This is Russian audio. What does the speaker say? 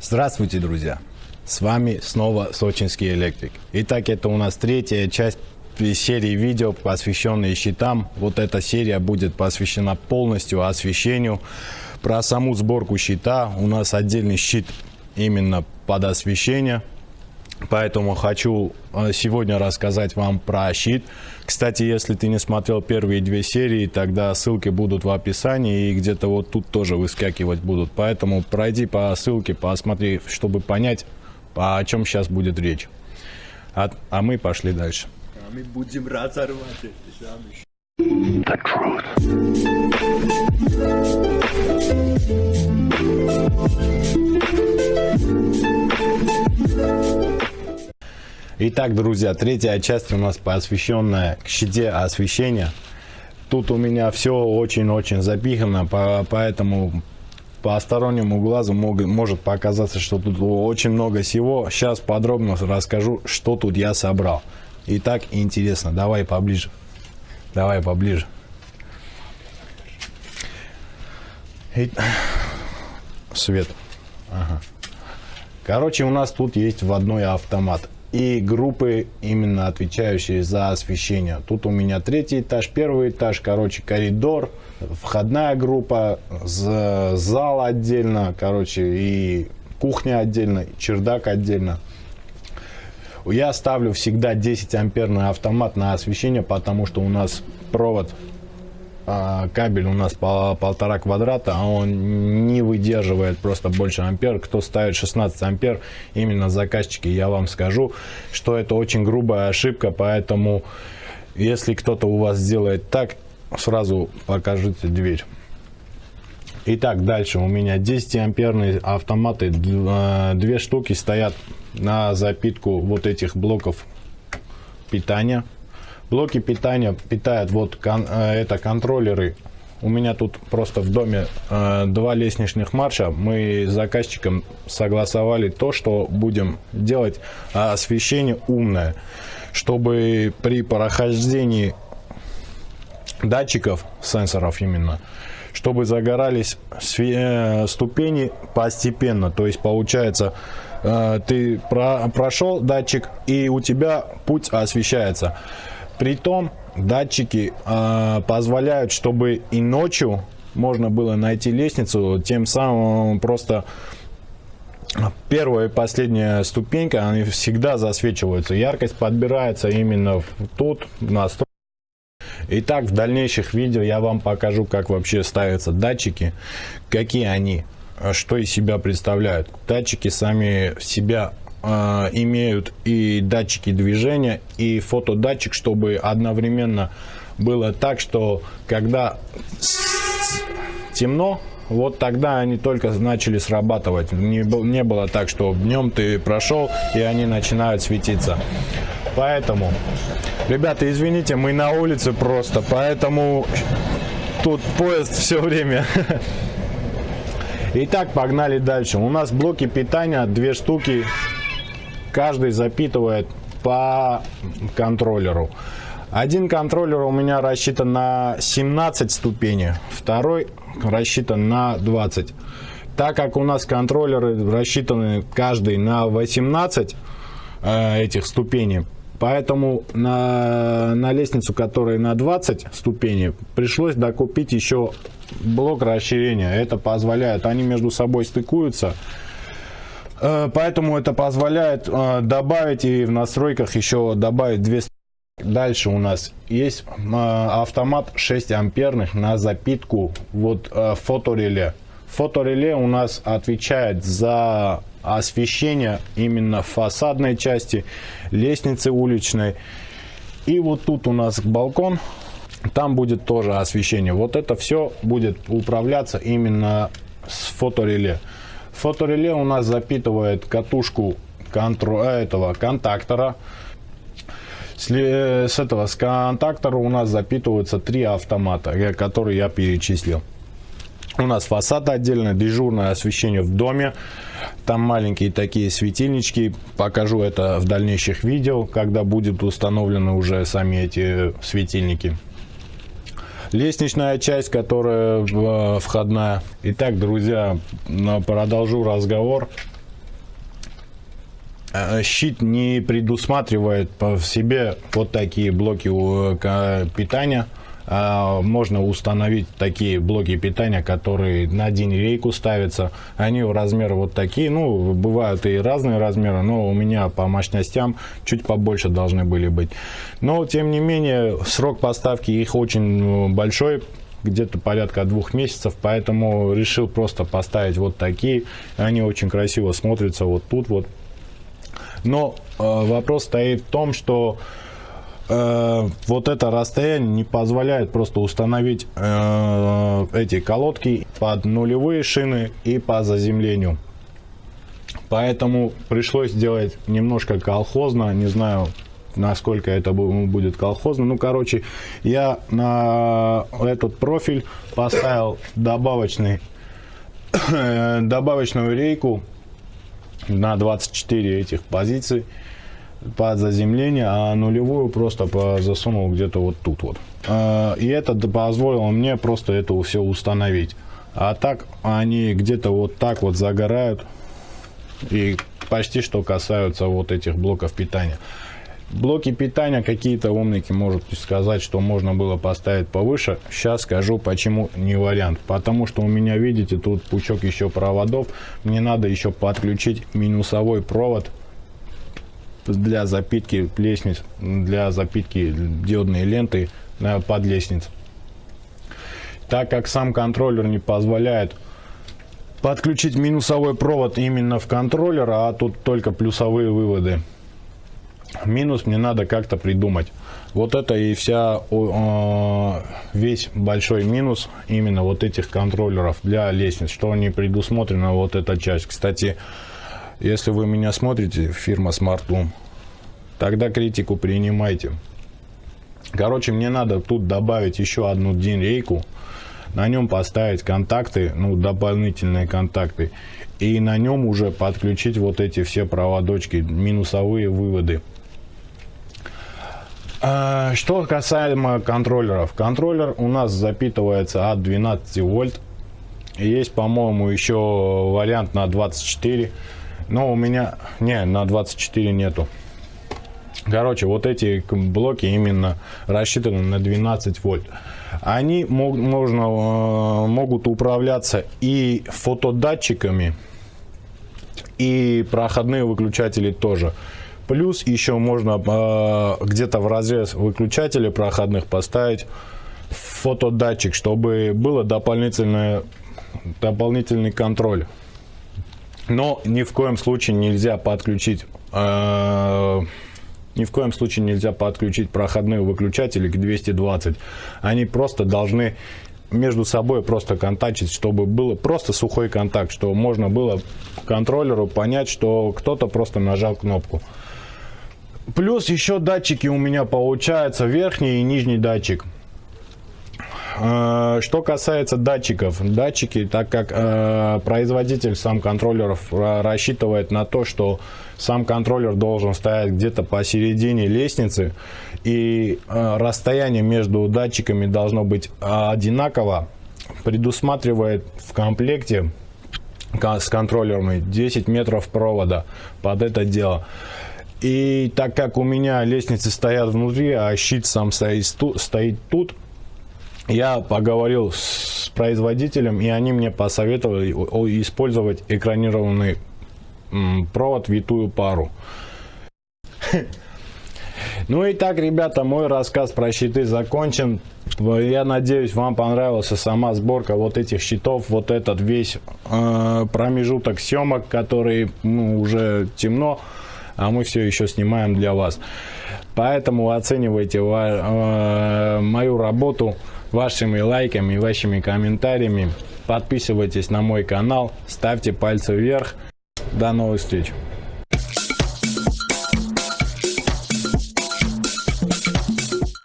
Здравствуйте, друзья! С вами снова Сочинский электрик. Итак, это у нас третья часть серии видео, посвященной щитам. Вот эта серия будет посвящена полностью освещению. Про саму сборку щита у нас отдельный щит именно под освещение. Поэтому хочу сегодня рассказать вам про щит. Кстати, если ты не смотрел первые две серии, тогда ссылки будут в описании и где-то вот тут тоже выскакивать будут. Поэтому пройди по ссылке, посмотри, чтобы понять, о чем сейчас будет речь. А мы пошли дальше. А мы будем разорвать это самое. Итак, друзья, третья часть у нас посвященная к щите освещения. Тут у меня все очень-очень запихано, поэтому постороннему глазу может показаться, что тут очень много всего. Сейчас подробно расскажу, что тут я собрал. Итак, интересно, давай поближе. Давай поближе. Свет. Ага. Короче, у нас тут есть вводной автомат. И группы, именно отвечающие за освещение. Тут у меня третий этаж, первый этаж, короче, коридор, входная группа, зал отдельно, короче, и кухня отдельно, и чердак отдельно. Я ставлю всегда 10 амперный автомат на освещение, потому что у нас провод, кабель у нас по 1,5 квадрата, а он не выдерживает просто больше ампер. Кто ставит 16 ампер, именно заказчики, я вам скажу, что это очень грубая ошибка, поэтому если кто-то у вас сделает так, сразу покажите дверь. Итак, дальше у меня 10 амперные автоматы, 2 штуки стоят на запитку вот этих блоков питания. Блоки питания питают вот это контроллеры. У меня тут просто в доме 2 лестничных марша. Мы с заказчиком согласовали то, что будем делать освещение умное, чтобы при прохождении датчиков, сенсоров именно, чтобы загорались ступени постепенно. То есть получается, ты прошел датчик, и у тебя путь освещается. Притом датчики позволяют, чтобы и ночью можно было найти лестницу, тем самым просто первая и последняя ступенька, они всегда засвечиваются. Яркость подбирается именно тут, в настройках. Итак, в дальнейших видео я вам покажу, как вообще ставятся датчики, какие они, что из себя представляют. Датчики сами себя имеют и датчики движения, и фотодатчик, чтобы одновременно было так, что когда темно, вот тогда они только начали срабатывать. Не было так, что днем ты прошел, и они начинают светиться. Поэтому, ребята, извините, мы на улице просто, поэтому тут поезд все время. Итак, погнали дальше. У нас блоки питания 2 штуки. Каждый запитывает по контроллеру. Один контроллер у меня рассчитан на 17 ступеней, второй рассчитан на 20. Так как у нас контроллеры рассчитаны каждый на 18 этих ступеней, поэтому на лестницу, которая на 20 ступеней, пришлось докупить еще блок расширения. Это позволяет, они между собой стыкуются. Поэтому это позволяет добавить и в настройках еще добавить 2. Дальше у нас есть автомат 6 амперных на запитку вот фотореле. Фотореле у нас отвечает за освещение именно фасадной части, лестницы уличной. И вот тут у нас балкон, там будет тоже освещение. Вот это все будет управляться именно с фотореле. Фотореле у нас запитывает катушку этого контактора. С контактора у нас запитываются 3 автомата, которые я перечислил. У нас фасад отдельно, дежурное освещение в доме. Там маленькие такие светильнички. Покажу это в дальнейших видео, когда будут установлены уже сами эти светильники. Лестничная часть, которая входная. Итак, друзья, продолжу разговор. щит не предусматривает в себе вот такие блоки питания. Можно установить такие блоки питания, которые на один рейку ставятся. Они в размеры вот такие. Ну, бывают и разные размеры, но у меня по мощностям чуть побольше должны были быть. Но, тем не менее, срок поставки их очень большой, где-то порядка 2 месяцев, поэтому решил просто поставить вот такие. Они очень красиво смотрятся вот тут вот. Но вопрос стоит в том, что вот это расстояние не позволяет просто установить эти колодки под нулевые шины и по заземлению. Поэтому пришлось сделать немножко колхозно, не знаю, насколько это будет колхозно. Ну, короче, я на этот профиль поставил добавочную рейку на 24 этих позиций под заземление, а нулевую просто засунул где-то вот тут вот. И это позволило мне просто это все установить. А так они где-то вот так вот загорают и почти что касаются вот этих блоков питания. Блоки питания какие-то умники могут сказать, что можно было поставить повыше. Сейчас скажу, почему не вариант. Потому что у меня, видите, тут пучок еще проводов. Мне надо еще подключить минусовой провод для запитки лестниц, для запитки диодной ленты под лестниц. Так как сам контроллер не позволяет подключить минусовой провод именно в контроллер, а тут только плюсовые выводы. Минус мне надо как-то придумать. Вот это и весь большой минус именно вот этих контроллеров для лестниц, что не предусмотрена вот эта часть. Кстати, если вы меня смотрите, фирма SmartLoom, тогда критику принимайте. Короче, мне надо тут добавить еще одну рейку, на нем поставить контакты, ну, дополнительные контакты, и на нем уже подключить вот эти все проводочки, минусовые выводы. Что касаемо контроллеров. Контроллер у нас запитывается от 12 вольт. Есть, по-моему, еще вариант на 24. Но у меня... Не, на 24 нету. Короче, вот эти блоки именно рассчитаны на 12 вольт. Они могут управляться и фотодатчиками, и проходные выключатели тоже. Плюс еще можно где-то в разрез выключателей проходных поставить фотодатчик, чтобы был дополнительный контроль. Но ни в коем случае нельзя подключить проходные выключатели к 220. Они просто должны между собой просто контактить, чтобы было просто сухой контакт, чтобы можно было контроллеру понять, что кто-то просто нажал кнопку. Плюс еще датчики у меня получается, верхний и нижний датчик. Что касается датчиков, датчики, так как производитель сам контроллеров рассчитывает на то, что сам контроллер должен стоять где-то посередине лестницы, и расстояние между датчиками должно быть одинаково, предусматривает в комплекте с контроллерами 10 метров провода под это дело. И так как у меня лестницы стоят внутри, а щит сам стоит тут, я поговорил с производителем, и они мне посоветовали использовать экранированный провод, витую пару. Ну и так, ребята, мой рассказ про щиты закончен. Я надеюсь, вам понравилась сама сборка вот этих щитов, вот этот весь промежуток съемок, который уже темно, а мы все еще снимаем для вас. Поэтому оценивайте мою работу вашими лайками, вашими комментариями. Подписывайтесь на мой канал, ставьте пальцы вверх. До новых встреч!